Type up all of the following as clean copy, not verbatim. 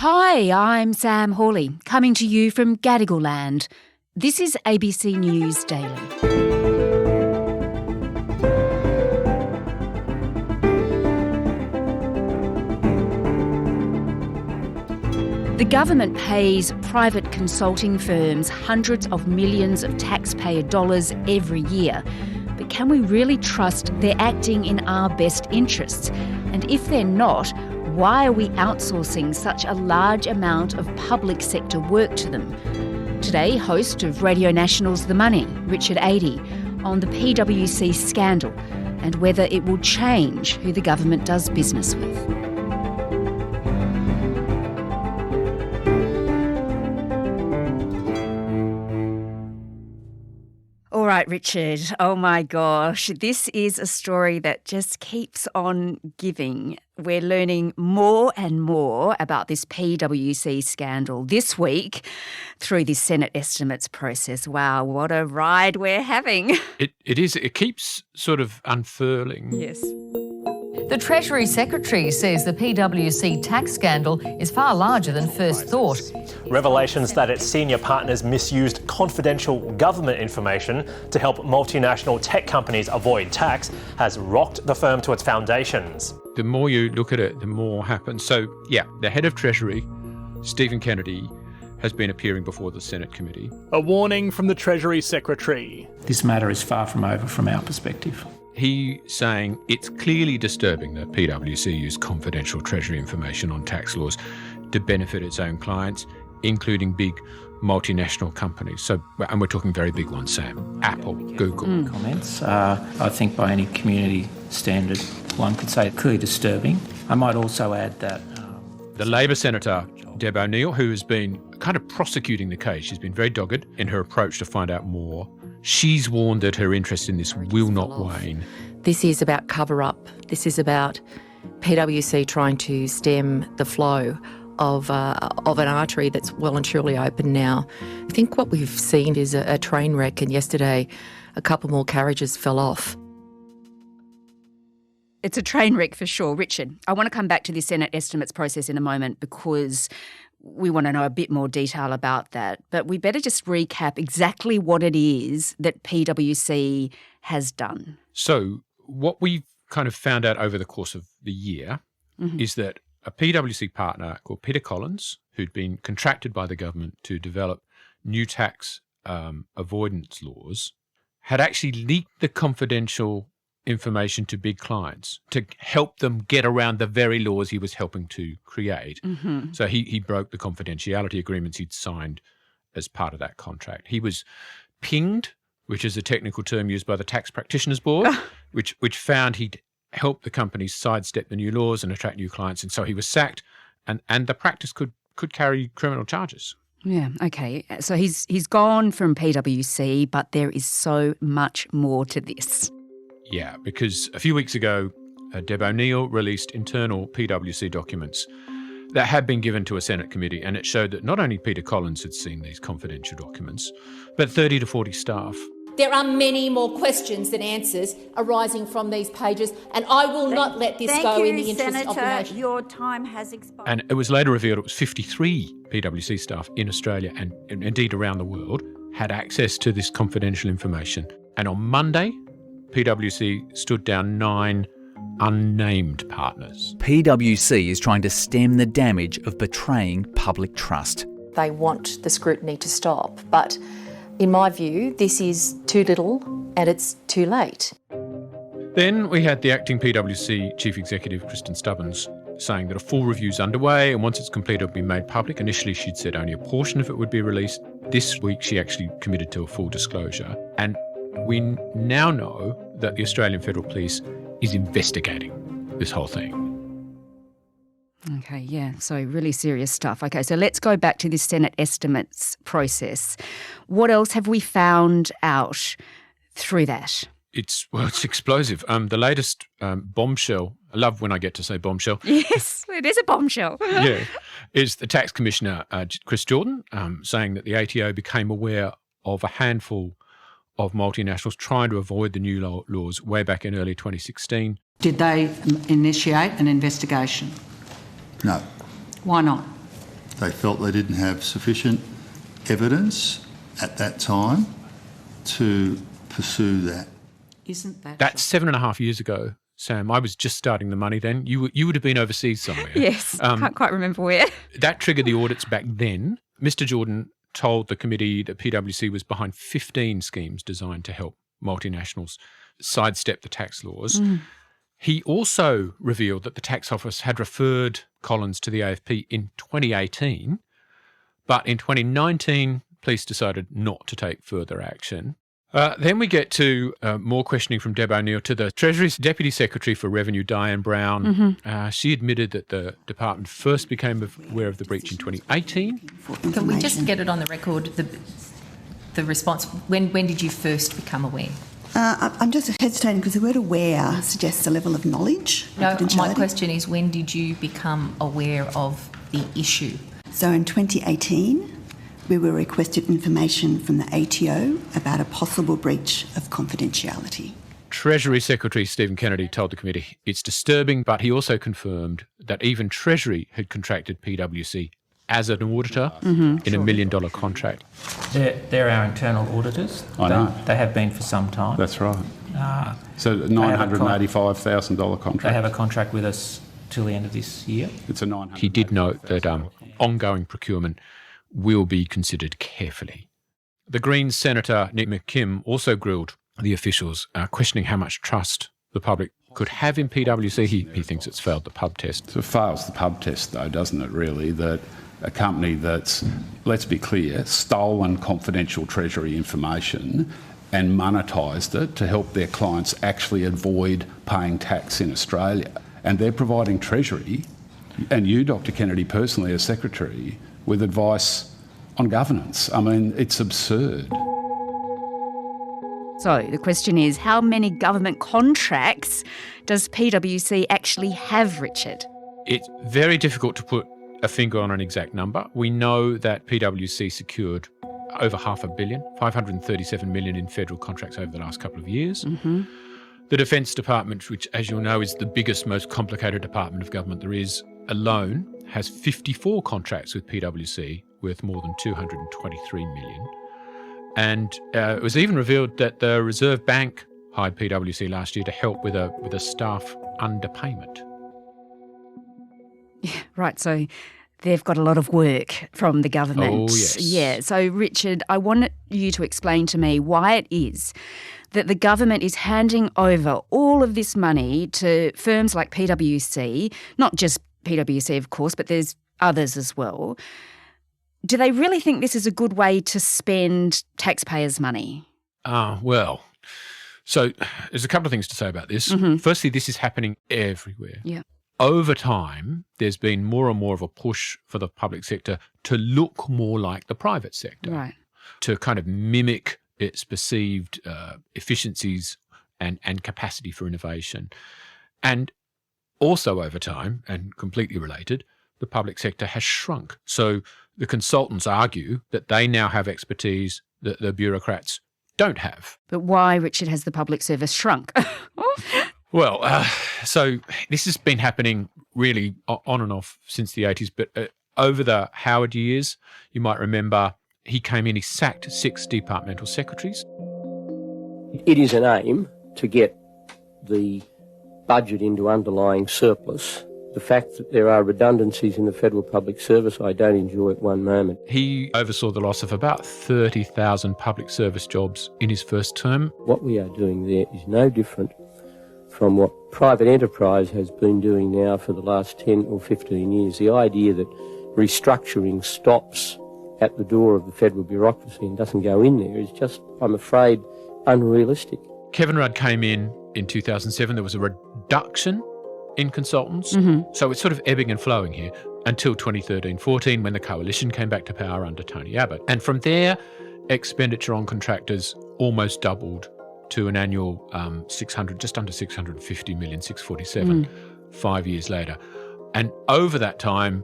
Hi, I'm Sam Hawley, coming to you from Gadigal Land. This is ABC News Daily. The government pays private consulting firms hundreds of millions of taxpayer dollars every year. But can we really trust they're acting in our best interests? And if they're not, why are we outsourcing such a large amount of public sector work to them? Today, host of Radio National's The Money, Richard Adey, on the PwC scandal and whether it will change who the government does business with. All right, Richard. Oh my gosh, this is a story that just keeps on giving. We're learning more and more about this PwC scandal this week through this Senate estimates process. Wow, what a ride we're having. It is. It keeps sort of unfurling. Yes. The Treasury Secretary says the PwC tax scandal is far larger than first thought. Revelations that its senior partners misused confidential government information to help multinational tech companies avoid tax has rocked the firm to its foundations. The more you look at it, the more happens. So, the head of Treasury, Stephen Kennedy, has been appearing before the Senate committee. A warning from the Treasury Secretary. This matter is far from over from our perspective. He saying it's clearly disturbing that PwC used confidential Treasury information on tax laws to benefit its own clients, including big multinational companies. So, and we're talking very big ones, Sam. Apple, Google. Comments are, I think, by any community standard, one could say clearly disturbing. I might also add that the Labor Senator, Deb O'Neill, who has been kind of prosecuting the case, she's been very dogged in her approach to find out more. She's warned that her interest in this will not wane. This is about cover-up. This is about PwC trying to stem the flow of an artery that's well and truly open now. I think what we've seen is a train wreck, and yesterday a couple more carriages fell off. It's a train wreck for sure. Richard, I want to come back to the Senate estimates process in a moment because we want to know a bit more detail about that. But we better just recap exactly what it is that PwC has done. So what we've kind of found out over the course of the year is that a PwC partner called Peter Collins, who'd been contracted by the government to develop new tax avoidance laws, had actually leaked the confidential information to big clients to help them get around the very laws he was helping to create. So he broke the confidentiality agreements he'd signed as part of that contract. He was pinged, which is a technical term used by the Tax Practitioners Board, which found he'd helped the companies sidestep the new laws and attract new clients, and so he was sacked, and the practice could carry criminal charges. Yeah, okay. So he's gone from PwC, but there is so much more to this. Yeah, because a few weeks ago, Deb O'Neill released internal PwC documents that had been given to a Senate committee, and it showed that not only Peter Collins had seen these confidential documents, but 30 to 40 staff. There are many more questions than answers arising from these pages, and I will not let this go in the interest of the nation. Your time has expired. And it was later revealed it was 53 PwC staff in Australia and indeed around the world had access to this confidential information. And on Monday, PwC stood down 9 unnamed partners. PwC is trying to stem the damage of betraying public trust. They want the scrutiny to stop, but in my view, this is too little and it's too late. Then we had the acting PwC Chief Executive, Kristen Stubbins, saying that a full review is underway and once it's completed, it'll be made public. Initially, she'd said only a portion of it would be released. This week, she actually committed to a full disclosure. And we now know that the Australian Federal Police is investigating this whole thing. Okay, yeah, so really serious stuff. Okay, so let's go back to this Senate estimates process. What else have we found out through that? It's explosive. The latest bombshell, I love when I get to say bombshell. Yes, it is a bombshell. Yeah, is the Tax Commissioner, Chris Jordan, saying that the ATO became aware of a handful of multinationals trying to avoid the new laws way back in early 2016. Did they initiate an investigation? No. Why not? They felt they didn't have sufficient evidence at that time to pursue that. Isn't that? That's 7.5 years ago, Sam. I was just starting the money then. You would have been overseas somewhere. Yes, can't quite remember where. That triggered the audits back then. Mr. Jordan told the committee that PwC was behind 15 schemes designed to help multinationals sidestep the tax laws. He also revealed that the tax office had referred Collins to the AFP in 2018, but in 2019, police decided not to take further action. Then we get to more questioning from Deb O'Neill to the Treasury's Deputy Secretary for Revenue, Diane Brown. She admitted that the department first became aware of the breach in 2018. Can we just get it on the record, the response? When did you first become aware? I'm just hesitating because the word aware suggests a level of knowledge. No, my question is, when did you become aware of the issue? So in 2018, we were requested information from the ATO about a possible breach of confidentiality. Treasury Secretary Stephen Kennedy told the committee it's disturbing, but he also confirmed that even Treasury had contracted PwC as an auditor in $1 million contract. They're our internal auditors. I know. They have been for some time. That's right. So $985,000 contract. They have a contract with us till the end of this year. It's a $900,000. He did note that ongoing procurement will be considered carefully. The Greens Senator Nick McKim also grilled the officials, questioning how much trust the public could have in PwC. He thinks it's failed the pub test. So it fails the pub test, though, doesn't it, really, that a company that's, let's be clear, stolen confidential Treasury information and monetised it to help their clients actually avoid paying tax in Australia. And they're providing Treasury, and you, Dr Kennedy, personally as Secretary, with advice on governance. I mean, it's absurd. So the question is, how many government contracts does PwC actually have, Richard? It's very difficult to put a finger on an exact number. We know that PwC secured over $500 million, $537 million in federal contracts over the last couple of years. The Defence Department, which, as you'll know, is the biggest, most complicated department of government there is, alone has 54 contracts with PwC worth more than $223 million. And it was even revealed that the Reserve Bank hired PwC last year to help with a staff underpayment. Yeah, right, so they've got a lot of work from the government. Oh, yes. Yeah, so Richard, I want you to explain to me why it is that the government is handing over all of this money to firms like PwC, not just PwC, of course, but there's others as well. Do they really think this is a good way to spend taxpayers' money? Well, so there's a couple of things to say about this. Firstly, this is happening everywhere. Yeah. Over time, there's been more and more of a push for the public sector to look more like the private sector, Right. to kind of mimic its perceived efficiencies and capacity for innovation. And also over time, and completely related, the public sector has shrunk. So the consultants argue that they now have expertise that the bureaucrats don't have. But why, Richard, has the public service shrunk? Well, so this has been happening really on and off since the 80s, but over the Howard years, you might remember he came in, he sacked 6 departmental secretaries. It is an aim to get the budget into underlying surplus. The fact that there are redundancies in the federal public service, I don't enjoy at one moment. He oversaw the loss of about 30,000 public service jobs in his first term. What we are doing there is no different from what private enterprise has been doing now for the last 10 or 15 years. The idea that restructuring stops at the door of the federal bureaucracy and doesn't go in there is just, I'm afraid, unrealistic. Kevin Rudd came in 2007. There was a reduction in consultants. So it's sort of ebbing and flowing here until 2013-14 when the coalition came back to power under Tony Abbott. And from there, expenditure on contractors almost doubled to an annual just under 650 million, 647, 5 years later. And over that time,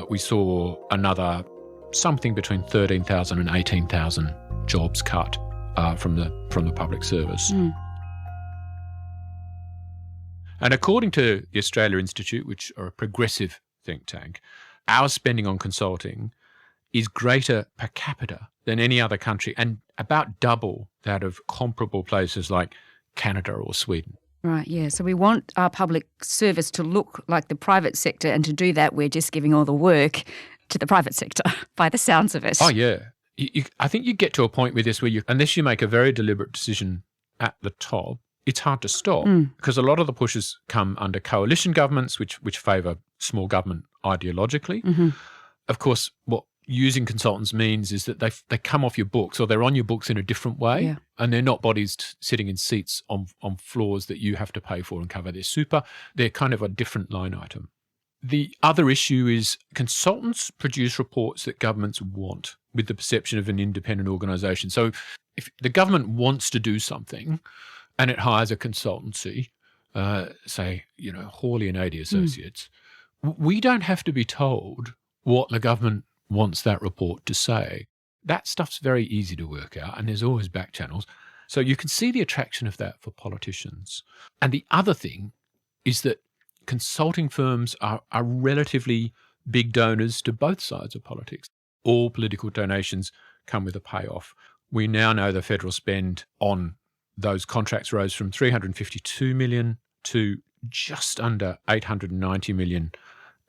we saw another something between 13,000 and 18,000 jobs cut from the public service. And according to the Australia Institute, which are a progressive think tank, our spending on consulting is greater per capita than any other country and about double that of comparable places like Canada or Sweden. Right, yeah. So we want our public service to look like the private sector, and to do that, we're just giving all the work to the private sector, by the sounds of it. Oh, yeah. I think you get to a point with this where unless you make a very deliberate decision at the top, it's hard to stop because a lot of the pushes come under coalition governments, which favour small government ideologically. Mm-hmm. Of course, what using consultants means is that they come off your books, or they're on your books in a different way, and they're not bodies sitting in seats on floors that you have to pay for and cover their super. They're kind of a different line item. The other issue is consultants produce reports that governments want with the perception of an independent organisation. So if the government wants to do something and it hires a consultancy, say, Hawley and 80 Associates, we don't have to be told what the government wants that report to say. That stuff's very easy to work out, and there's always back channels. So you can see the attraction of that for politicians. And the other thing is that consulting firms are relatively big donors to both sides of politics. All political donations come with a payoff. We now know the federal spend on those contracts rose from $352 million to just under $890 million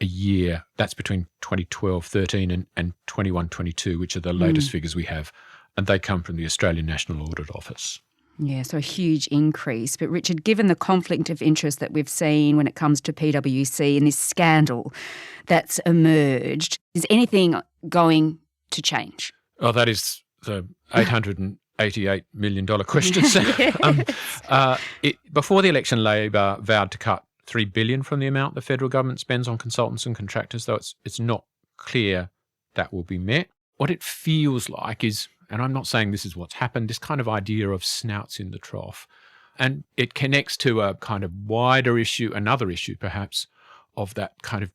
a year. That's between 2012-13 and 21-22, which are the latest figures we have. And they come from the Australian National Audit Office. Yeah, so a huge increase. But Richard, given the conflict of interest that we've seen when it comes to PwC and this scandal that's emerged, is anything going to change? Oh, that is the $888 million question, Sam. Before the election, Labor vowed to cut $3 billion from the amount the federal government spends on consultants and contractors, though it's not clear that will be met. What it feels like is, and I'm not saying this is what's happened, this kind of idea of snouts in the trough. And it connects to a kind of wider issue, another issue perhaps, of that kind of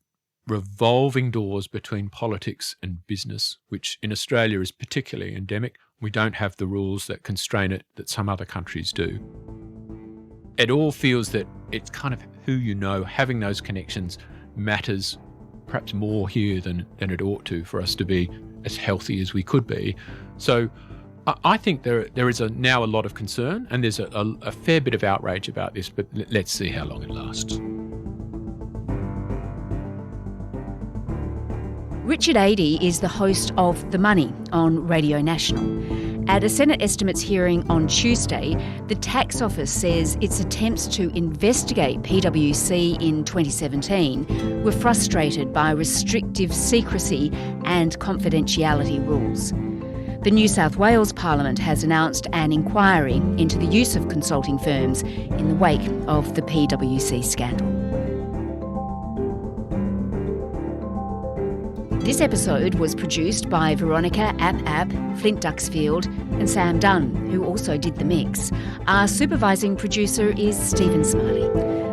revolving doors between politics and business, which in Australia is particularly endemic. We don't have the rules that constrain it that some other countries do. It all feels that it's kind of who you know, having those connections matters perhaps more here than it ought to for us to be as healthy as we could be. So I think there is now a lot of concern, and there's a fair bit of outrage about this, but let's see how long it lasts. Richard Adey is the host of The Money on Radio National. At a Senate estimates hearing on Tuesday, the Tax Office says its attempts to investigate PwC in 2017 were frustrated by restrictive secrecy and confidentiality rules. The New South Wales Parliament has announced an inquiry into the use of consulting firms in the wake of the PwC scandal. This episode was produced by Veronica App, Flint Duxfield and Sam Dunn, who also did the mix. Our supervising producer is Stephen Smiley.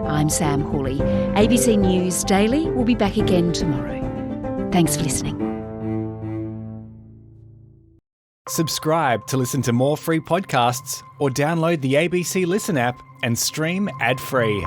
I'm Sam Hawley. ABC News Daily will be back again tomorrow. Thanks for listening. Subscribe to listen to more free podcasts or download the ABC Listen app and stream ad-free.